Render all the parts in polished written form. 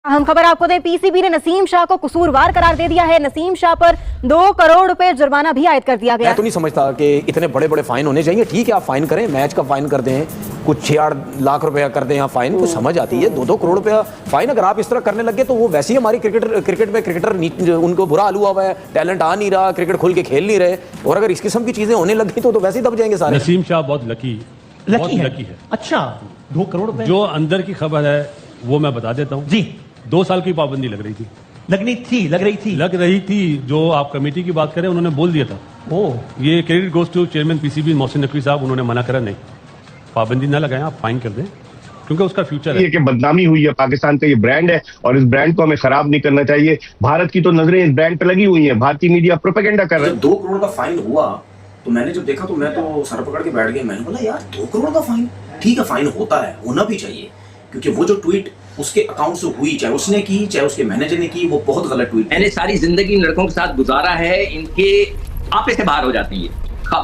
अहम खबर आपको दें, पीसीबी ने नसीम शाह को कसूरवार करार दे दिया है। नसीम शाह पर 2 करोड़ रुपए जुर्माना भी आयद कर दिया गया। मैं तो नहीं समझता कि इतने बड़े बड़े फाइन होने चाहिए। ठीक है, आप फाइन करें, मैच का फाइन कर दें, कुछ 6-8 लाख रुपया कर दें, यहाँ फाइन को समझ आती है। 2-2 करोड़ रुपया फाइन अगर आप इस तरह करने लगे तो वो वैसे ही हमारी क्रिकेट में क्रिकेटर उनको बुरा हाल हुआ हुआ है, टैलेंट आ नहीं रहा, क्रिकेट खुल के खेल नहीं रहे, और अगर इस किस्म की चीजें होने लगी तो वैसे ही दब जाएंगे सारे। नसीम शाह बहुत लकी है। अच्छा, 2 करोड़ रुपए। जो अंदर की खबर है वो मैं बता देता हूँ जी। 2 साल की पाबंदी लग रही थी। जो आप कमेटी की बात करें, उन्होंने बोल दिया था। ये credit goes to chairman PCB Mohsin Naqvi साहब, उन्होंने मना करा नहीं, पाबंदी ना लगाएं, आप फाइन कर दें, क्योंकि उसका फ्यूचर है। ये कि बदनामी हुई है, पाकिस्तान का ये ब्रांड है और इस ब्रांड को हमें खराब नहीं करना चाहिए। भारत की तो नजरें इस ब्रांड पे लगी हुई हैं, भारतीय मीडिया प्रोपेगेंडा कर रहा है। 2 करोड़ का फाइन हुआ तो मैंने जब देखा तो मैं तो सर पकड़ के बैठ गया। मैंने बोला यार 2 करोड़ का फाइन, ठीक है फाइन होता है, होना भी चाहिए, क्योंकि वो जो ट्वीट उसके अकाउंट से हुई, चाहे उसने की चाहे उसके मैनेजर ने की, वो बहुत गलत ट्वीट। मैंने सारी जिंदगी लड़कों के साथ गुजारा है, इनके आपे से बाहर हो जाती है,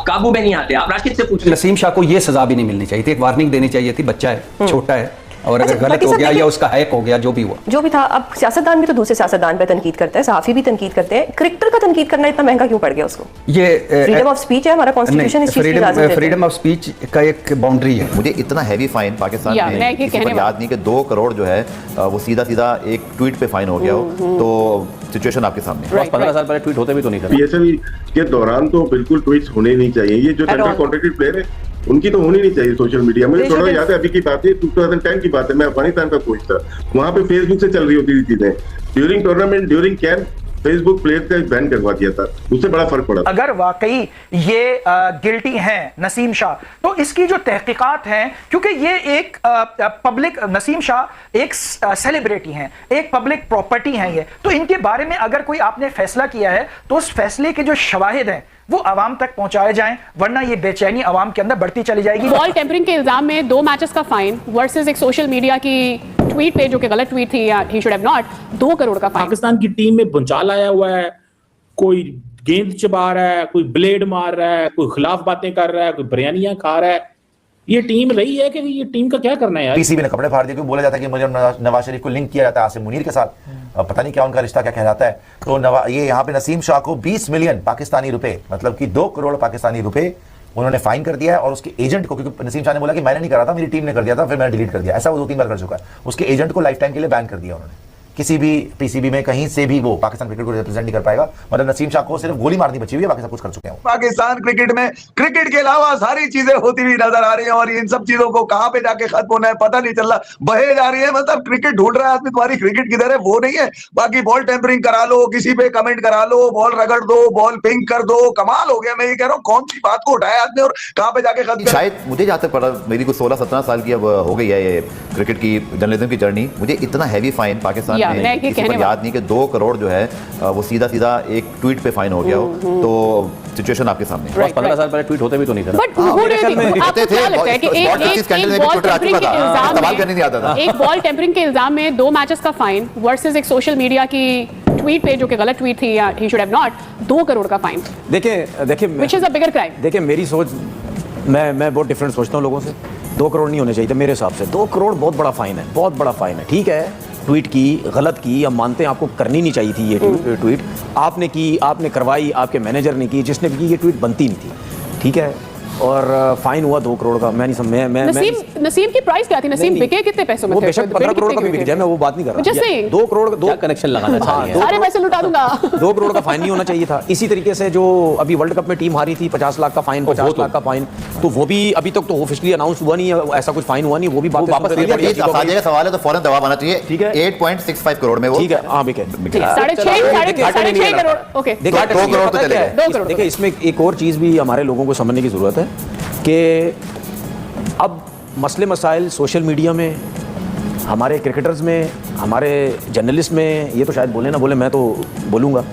काबू में नहीं आते। आप राशिद से पूछिए। नसीम शाह को ये सजा भी नहीं मिलनी चाहिए थी, एक वार्निंग देनी चाहिए थी। बच्चा है, छोटा है, और अगर गलत हो गया या उसका हैक हो गया, जो भी हुआ जो भी था। अब सियासतदान भी तो दूसरे सियासतदान पे तनकीद करता है, सहाफी भी तनकीद करते हैं, क्रिकेटर का तनकीद करना इतना महंगा क्यों पड़ गया उसको? ये फ्रीडम ऑफ स्पीच है, हमारा कॉन्स्टिट्यूशन इस चीज की इजाजत देता है। फ्रीडम ऑफ स्पीच का एक बाउंड्री है। मुझे इतना हैवी फाइन पाकिस्तान में किसी पर याद नहीं कि 2 करोड़ जो है वो सीधा एक ट्वीट पे फाइन हो गया हो, तो सिचुएशन आपके सामने। 15 साल पहले ट्वीट होते भी तो नहीं थे। पीएसएल के दौरान तो बिल्कुल ट्वीट्स होने नहीं चाहिए। ये जो सेंट्रल कॉन्ट्रैक्टेड प्लेयर है उनकी तो होनी नहीं चाहिए सोशल मीडिया। मुझे थोड़ा याद है, अभी की बात है, 2010 की बात है, मैं अफगानिस्तान का कोच था, वहां पे फेसबुक से चल रही होती थी चीजें। During tournament, during camp Facebook players का बैन करवा दिया था, उससे बड़ा फर्क पड़ा। अगर वाकई ये गिल्टी हैं नसीम शाह, तो इसकी जो तहकीकात हैं, क्योंकि ये एक पब्लिक, नसीम शाह एक सेलिब्रिटी हैं, एक पब्लिक प्रॉपर्टी हैं ये, तो इनके बारे में अगर कोई आपने फैसला किया है तो उस फैसले के जो शवाहिद हैं वो आवाम तक पहुंचाए जाएं, वरना ये बेचैनी आवाम के अंदर बढ़ती चली जाएगी। बॉल टेम्परिंग के इल्जाम में 2 मैचेस का फाइन वर्सेस एक सोशल मीडिया की ट्वीट पे जो कि गलत ट्वीट थी, या he should have not, 2 crore का फाइन। पाकिस्तान की टीम में भूचाल आया हुआ है, कोई गेंद चबा रहा है, कोई ब्लेड मार रहा है, कोई खिलाफ बातें कर रहा है, कोई बिरयानियां खा रहा है। ये टीम रही है कि ये टीम का क्या करना है यार? पीसीबी ने कपड़े फाड़ दिए, क्यों बोला जाता है कि मुझे नवाज शरीफ को लिंक किया जाता है आसिम मुनीर के साथ, पता नहीं क्या उनका रिश्ता क्या कहलाता है। तो ये यहाँ पे नसीम शाह को 20 मिलियन पाकिस्तानी रुपए, मतलब कि 2 करोड़ पाकिस्तानी रुपए उन्होंने फाइन कर दिया है। और उसके एजेंट को, क्योंकि नसीम शाह ने बोला कि मैंने नहीं करा था, मेरी टीम ने कर दिया था, फिर मैंने डिलीट कर दिया, ऐसा वो 2-3 बार कर चुका है। उसके एजेंट को लाइफ टाइम के लिए बैन कर दिया उन्होंने, किसी भी पीसीबी में कहीं से भी वो पाकिस्तान क्रिकेट को रिप्रेजेंट नहीं कर पाएगा। मतलब नसीम शाह को सिर्फ गोली मारनी बची हुई है, बाकी सब कुछ कर चुके हैं। पाकिस्तान क्रिकेट में क्रिकेट के अलावा सारी चीजें होती हुई नजर आ रही हैं, और इन सब चीजों को कहां पे जाके खत्म होना है पता नहीं चल रहा, बहे जा रही है। मतलब क्रिकेट ढूंढ रहा है आदमी, तुम्हारी क्रिकेट किधर है वो नहीं है। बाकी बॉल टेम्परिंग करा लो, किसी पे कमेंट करा लो, बॉल रगड़ दो, बॉल पिंक कर दो, कमाल हो गया। मैं ये कह रहा हूँ, कौन सी बात को उठाया आदमी और कहां पे जाके खत्म। शायद मुझे जहां तक पड़ा, मेरी कुछ 16-17 साल की अब हो गई है ये क्रिकेट की जर्नलिज्म की जर्नी, मुझे इतना हैवी फाइन पाकिस्तान में किसी पर याद नहीं कि 2 करोड़ जो है वो सीधा एक ट्वीट पे फाइन हो गया हो, तो सिचुएशन आपके सामने। 15 साल पहले ट्वीट होते भी तो नहीं थे। एक बॉल टेम्परिंग के इल्जाम में 2 मैचेस का फाइन वर्सेस एक सोशल मीडिया की ट्वीट पे जो कि गलत ट्वीट थी, या he should have not, 2 crore का फाइन। देखिए which is a bigger crime. देखिए मेरी सोच, मैं बहुत डिफरेंट सोचता हूँ लोगों से। 2 करोड़ नहीं होने चाहिए थे मेरे हिसाब से। 2 करोड़ बहुत बड़ा फाइन है, बहुत बड़ा फाइन है। ठीक है, ट्वीट की, गलत की, हम मानते हैं आपको करनी नहीं चाहिए थी ये ट्वीट, आपने की, आपने करवाई, आपके मैनेजर ने की, जिसने भी की, ये ट्वीट बनती नहीं थी। ठीक है, और फाइन हुआ 2 करोड़ का। मैं नहीं समझ, नसीम की प्राइस क्या थी? नसीम बिके कितने पैसों में थे? बेशक 15 करोड़ का भी बिक जाए, मैं वो बात नहीं कर रहा। 2 करोड़, 2 कनेक्शन लगाना चाहिए, सारे पैसे लुटा दूंगा। 2 करोड़ का फाइन नहीं होना चाहिए था। इसी तरीके से जो अभी वर्ल्ड कप में टीम हारी थी, 50 लाख का फाइन, 50 लाख का फाइन, तो वो भी अभी तक तो ऑफिशियली अनाउंस हुआ नहीं है, ऐसा कुछ फाइन हुआ नहीं, वो भी वापस का सवाल है तो फौरन जवाब आना चाहिए। ठीक है, 8.65 करोड़ में वो, ठीक है, हाँ बिके 6.5 करोड़। ओके, 2 करोड़ तो चले गए। देखिए इसमें एक और चीज भी हमारे लोगों को समझने की जरूरत है कि अब मसले मसाइल सोशल मीडिया में, हमारे क्रिकेटर्स में, हमारे जर्नलिस्ट में, ये तो शायद बोले ना बोले, मैं तो बोलूँगा,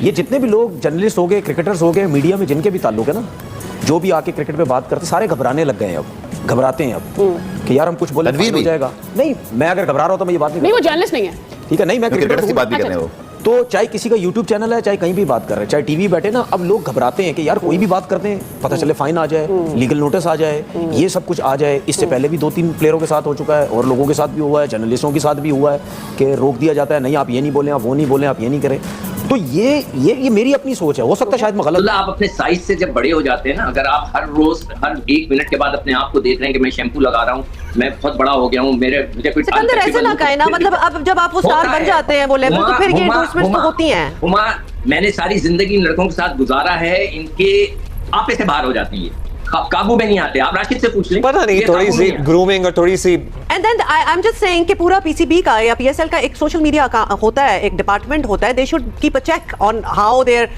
ये जितने भी लोग जर्नलिस्ट हो गए, क्रिकेटर्स हो गए, मीडिया में जिनके भी ताल्लुक है ना, जो भी आके क्रिकेट पे बात करते, सारे घबराने लग गए हैं अब, घबराते हैं अब कि यार हम कुछ बोले हो जाएगा। नहीं, मैं अगर घबरा रहा हूँ तो मैं ये बात नहीं, वो जर्नलिस्ट नहीं है। ठीक है, नहीं मैं क्रिकेटर्स की बात भी कर रहे हो। तो चाहे किसी का यूट्यूब चैनल है, चाहे कहीं भी बात कर रहे हैं, चाहे टीवी बैठे ना, अब लोग घबराते हैं कि यार कोई भी बात करते हैं, पता चले फाइन आ जाए, लीगल नोटिस आ जाए, ये सब कुछ आ जाए। इससे पहले भी 2-3 प्लेयरों के साथ हो चुका है और लोगों के साथ भी हुआ है, जर्नलिस्टों के साथ भी हुआ है कि रोक दिया जाता है, नहीं आप ये नहीं बोलें, आप वो नहीं बोलें, आप ये नहीं करें। तो ये मेरी अपनी सोच है, हो सकता है शायद मैं गलत। आप अपने साइज से जब बड़े हो जाते हैं ना, अगर आप हर रोज हर 1 मिनट के बाद अपने आप को देख रहे हैं कि मैं शैम्पू लगा रहा हूँ, मैं बहुत बड़ा हो गया हूँ, मुझे कोई सिकंदर ऐसे ना कहे ना, मतलब अब जब आप वो स्टार बन जाते हैं वो लेवल, तो फिर ये एंडोर्समेंट्स तो होती हैं। उमा, मैंने सारी जिंदगी लड़कों के साथ गुजारा है, इनके आपे से बाहर हो जाती है, काबू में नहीं आते। आप राशिद से पूछ लें, पता नहीं थोड़ी सी ग्रूमिंग और थोड़ी सी। And then I am just saying कि पूरा पीसीबी का या पीएसएल का एक सोशल मीडिया का होता है, एक डिपार्टमेंट होता है, they should keep a check on how their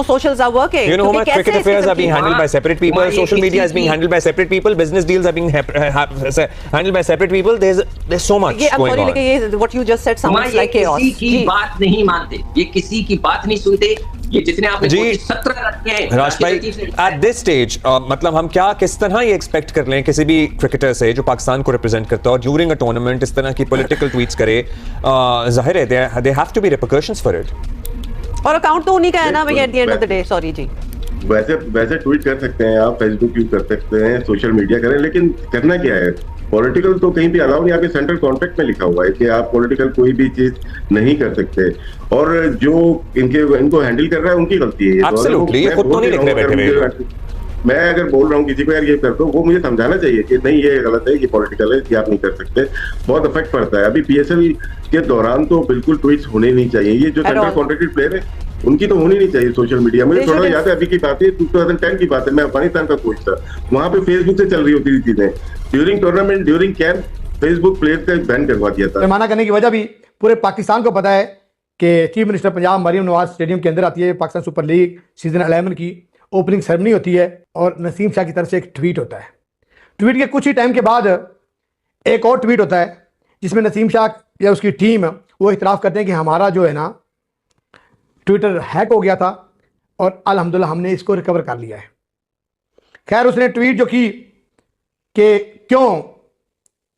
socials are working. You know, cricket affairs are being handled by separate people, social media is being handled by separate people, business deals are being handled by separate people. There's so much going on. ये what you just said sounds like chaos। किसी की बात नहीं मानते, ये किसी की बात नहीं सुनते, ये जितने आपने 17 रखे हैं राज भाई, एट दिस स्टेज मतलब हम क्या किस तरह ये एक्सपेक्ट कर लें किसी भी क्रिकेटर से जो पाकिस्तान को रिप्रेजेंट करता है और ड्यूरिंग अ टूर्नामेंट इस तरह की पॉलिटिकल ट्वीट्स करे, जाहिर है they have to be repercussions for it. और अकाउंट तो उन्हीं का है ना भाई, at the end of the day. Sorry जी, वैसे ट्वीट कर सकते हैं आप, फेसबुक यूज कर सकते हैं, सोशल मीडिया करें, लेकिन करना क्या है? पॉलिटिकल तो कहीं भी अलाउ नहीं, आपके सेंट्रल कॉन्ट्रैक्ट में लिखा हुआ है कि आप पॉलिटिकल कोई भी चीज नहीं कर सकते, और जो इनको हैंडल कर रहा है उनकी गलती है। एब्सोल्युटली, ये खुद तो नहीं लिख रहे बैठे। मैं अगर बोल रहा हूँ किसी को यार ये कर दो, वो मुझे समझाना चाहिए कि नहीं ये गलत है, ये पॉलिटिकल है, ये आप नहीं कर सकते, बहुत इफेक्ट पड़ता है। अभी पीएसएल के दौरान तो बिल्कुल ट्वीट्स होने नहीं चाहिए, ये जो सेंट्रल कॉन्ट्रैक्टेड प्लेयर है उनकी तो होनी नहीं चाहिए सोशल मीडिया। मुझे थोड़ा याद है, अभी की बात है 2010 की बात है, मैं अफगानिस्तान का कोच था, वहां पे फेसबुक से चल रही होती थी चीजें, during tournament during camp Facebook player का बैन करवा दिया था। पैमाना करने की वजह भी पूरे पाकिस्तान को पता है कि chief minister Punjab Maryam Nawaz stadium के अंदर आती है, पाकिस्तान सुपर लीग सीजन 11 की ओपनिंग सेरेमनी होती है और नसीम शाह की तरफ से एक ट्वीट होता है। ट्वीट के कुछ ही टाइम के बाद एक और ट्वीट होता है जिसमें नसीम शाह या उसकी टीम वो इतराफ़ करते हैं कि हमारा जो है ना ट्विटर हैक हो गया था और अल्हम्दुलिल्लाह हमने इसको रिकवर कर लिया है। खैर उसने ट्वीट जो की कि क्यों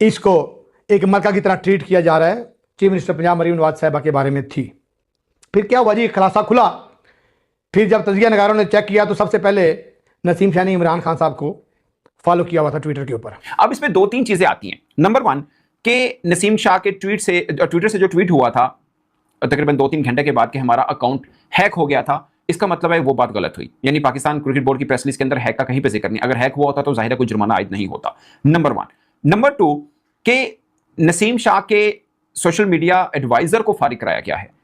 इसको एक मरका की तरह ट्रीट किया जा रहा है, चीफ मिनिस्टर पंजाब मरियम नवाज साहिबा के बारे में थी। फिर क्या हुआ जी, खुलासा खुला। फिर जब तजिया नगारों ने चेक किया तो सबसे पहले नसीम शाह ने इमरान खान साहब को फॉलो किया हुआ था ट्विटर के ऊपर। अब इसमें 2-3 चीजें आती हैं। नंबर 1 कि नसीम शाह के ट्विटर से जो ट्वीट हुआ था तकरीबन 2-3 घंटे के बाद कि हमारा अकाउंट हैक हो गया था, इसका मतलब है वो बात गलत हुई, यानी पाकिस्तान क्रिकेट बोर्ड की प्रेस रिलीज के अंदर हैक का कहीं पे जिक्र नहीं। अगर हैक हुआ होता तो जाहिर है कोई जुर्माना आयद नहीं होता। नंबर 1। नंबर 2 कि नसीम शाह के सोशल मीडिया एडवाइजर को फारिग कराया गया है,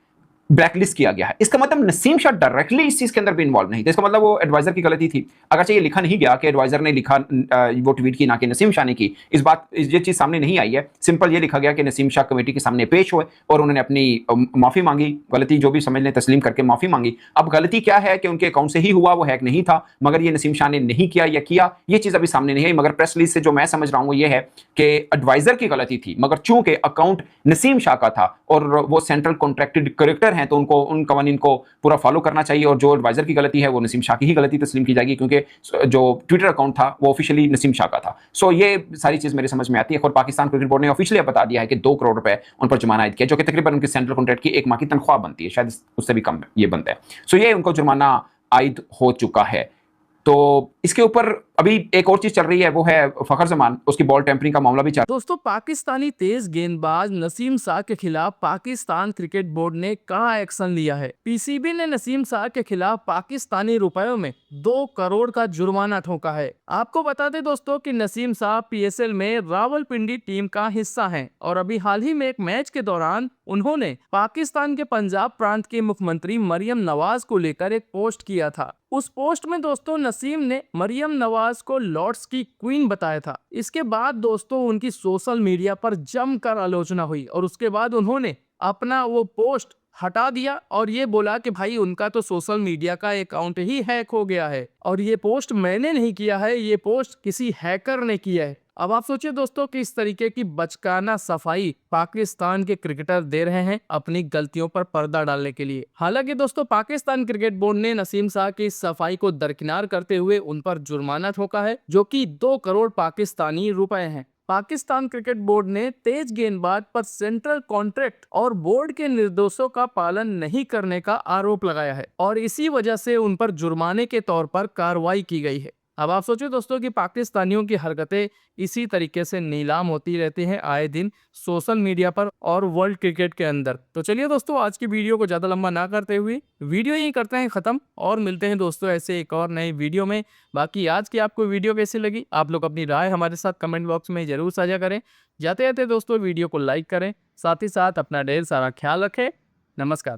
ब्लैकलिस्ट किया गया है। इसका मतलब नसीम शाह डायरेक्टली इस चीज के अंदर भी इन्वॉल्व नहीं था, इसका मतलब वो एडवाइजर की गलती थी। अगर ये लिखा नहीं गया कि एडवाइजर ने लिखा, वो ट्वीट की ना कि नसीम शाह ने की, ये चीज सामने नहीं आई है। सिंपल ये लिखा गया कि नसीम शाह कमेटी के सामने पेश हुए और उन्होंने अपनी माफी मांगी, गलती जो भी समझ लें तस्लीम करके माफी मांगी। अब गलती क्या है कि उनके अकाउंट से ही हुआ, वो हैक नहीं था, मगर ये नसीम शाह ने नहीं किया या किया, ये चीज अभी सामने नहीं आई। मगर प्रेस रिलीज से जो मैं समझ रहा हूँ ये है कि एडवाइजर की गलती थी, मगर चूंकि अकाउंट नसीम शाह का था और वो सेंट्रल कॉन्ट्रैक्टेड करेक्टर हैं तो उन कवानीन को पूरा फॉलो करना चाहिए, और जो एडवाइजर की गलती है वो नसीम शाह की ही गलती तस्लीम की जाएगी, क्योंकि जो ट्विटर अकाउंट था वो ऑफिशियली नसीम शाह का था। सो ये सारी चीज मेरे समझ में आती है। और पाकिस्तान क्रिकेट बोर्ड ने ऑफिशियली बता दिया है कि 2 करोड़ रुपए उन पर जुर्माना आयद किया, जो कि तकरीबन उनकी सेंट्रल कॉन्ट्रैक्ट की 1 माह की तनख्वाह बनती है, शायद उससे भी कम ये बनता है। सो ये उनको जुर्माना आयद हो चुका है। तो इसके ऊपर अभी एक और चीज चल रही है, वो है फखर जमान, उसकी बॉल टेम्परिंग का मामला भी चल। दोस्तों, पाकिस्तानी तेज गेंदबाज नसीम शाह के खिलाफ पाकिस्तान क्रिकेट बोर्ड ने कड़ा एक्शन लिया है। पीसीबी ने नसीम शाह के खिलाफ पाकिस्तानी रुपयों में 2 करोड़ का जुर्माना ठोका है। आपको बता दें दोस्तों कि नसीम शाह पीएसएल में रावलपिंडी टीम का हिस्सा हैं और अभी हाल ही में एक मैच के दौरान उन्होंने पाकिस्तान के पंजाब प्रांत के मुख्यमंत्री मरियम नवाज को लेकर एक पोस्ट किया था। उस पोस्ट में दोस्तों नसीम ने मरियम नवाज को लॉर्ड्स की क्वीन बताया था। इसके बाद दोस्तों उनकी सोशल मीडिया पर जमकर आलोचना हुई और उसके बाद उन्होंने अपना वो पोस्ट हटा दिया और ये बोला कि भाई उनका तो सोशल मीडिया का अकाउंट ही हैक हो गया है और ये पोस्ट मैंने नहीं किया है, ये पोस्ट किसी हैकर ने किया है। अब आप सोचिए दोस्तों कि इस तरीके की बचकाना सफाई पाकिस्तान के क्रिकेटर दे रहे हैं अपनी गलतियों पर पर्दा डालने के लिए। हालांकि दोस्तों पाकिस्तान क्रिकेट बोर्ड ने नसीम शाह की सफाई को दरकिनार करते हुए उन पर जुर्माना ठोका है, जो कि 2 करोड़ पाकिस्तानी रुपए हैं। पाकिस्तान क्रिकेट बोर्ड ने तेज गेंदबाज पर सेंट्रल कॉन्ट्रैक्ट और बोर्ड के निर्देशों का पालन नहीं करने का आरोप लगाया है और इसी वजह से उन पर जुर्माने के तौर पर कार्रवाई की गई है। अब आप सोचिए दोस्तों कि पाकिस्तानियों की हरकतें इसी तरीके से नीलाम होती रहती हैं आए दिन सोशल मीडिया पर और वर्ल्ड क्रिकेट के अंदर। तो चलिए दोस्तों, आज की वीडियो को ज़्यादा लंबा ना करते हुए वीडियो यही करते हैं ख़त्म और मिलते हैं दोस्तों ऐसे एक और नए वीडियो में। बाकी आज की आपको वीडियो कैसी लगी आप लोग अपनी राय हमारे साथ कमेंट बॉक्स में ज़रूर साझा करें। जाते जाते दोस्तों वीडियो को लाइक करें, साथ ही साथ अपना ढेर सारा ख्याल रखें। नमस्कार।